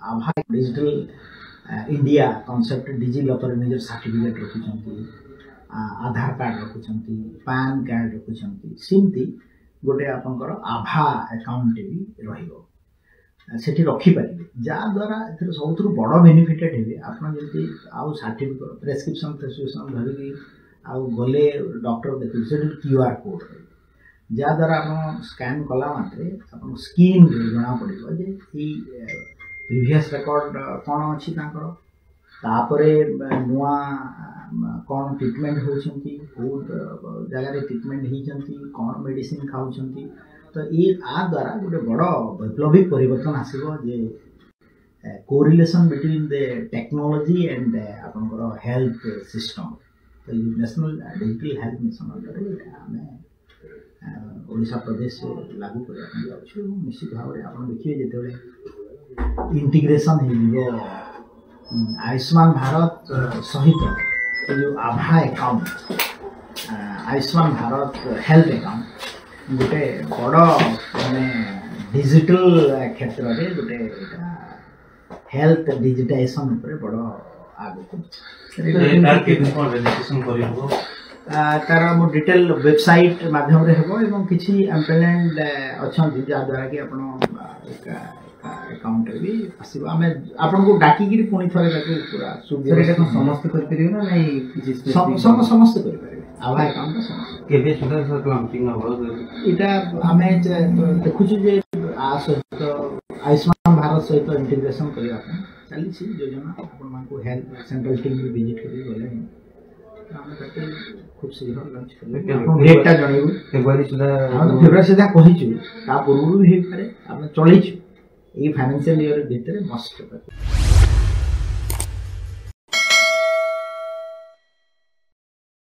आभा digital India concept digi locker निजर certificate रखुचंती आधार card रखुचंती pan card रखुचंती सिमती गोटे आपनकर आभा अकाउंट भी रहिबो सेठी रखी पारिबे जा द्वारा एथर सबथुरु बड़ बेनिफिटेड हेबे आपन जति आउ सर्टिफिकेट प्रेस्क्रिप्शन प्रेस्क्रिप्शन धरिकी आउ गले डॉक्टर देखि सेठी क्यूआर कोड जा द्वारा आप स्कैन कला मात्रे आप स्क्रीन जना पड़ो जे प्रीवियस रिकॉर्ड कौन अच्छी तापरे नुआ कौन ट्रीटमेंट होती जगह ट्रीटमेंट होती कौन मेडिसिन खाऊँ तो ये आ द्वारा गोटे बड़ वैप्लविक परिवर्तन आसो जे correlation between the technology and आपनकर हेल्थ सिस्टम तो नेशनल डिजिटल हेल्थ मिशन आम ओडिशा प्रदेश लागू करने जाऊँ निश्चित भाव में आप देखिए जो इंटीग्रेशन हो आयुष्मान भारत सहित जो आभा account Ayushman Bharat health account गोटे बड़ माने डिजिटल क्षेत्र में गोटे हेल्थ डिजिटाइजेशन बड़ आगे तार मो डिटेल वेबसाइट माध्यम रे हेबो एवं किछि एम्प्लॉयमेंट अछंती जा द्वारा कि आपण अकाउंट भी आसीबो आमे आपन को डाकी कि पुनी थरे ताको पूरा सुविधा समस्त कर परियो ना नहीं किछि समस्त कर परियो आभा अकाउंट समस्त केबे सुधा सर लॉन्चिंग हो इटा आमे देखु जे आ सहित आयुष्मान भारत सहित इंटीग्रेशन करिया आपण चली छी योजना आपण मान को हेल्थ सेंट्रल टीम भी विजिट करी गले आमे ताके खूब शीघ्र लॉन्च करले आपण डेटटा जणैबो फेब्रुआरी सुधा हम फेब्रुआरी सुधा कहिछु ता पूर्व भी हे पारे आपण चलै छी ये फाइनेंशियल ईयर भीतर मस्ट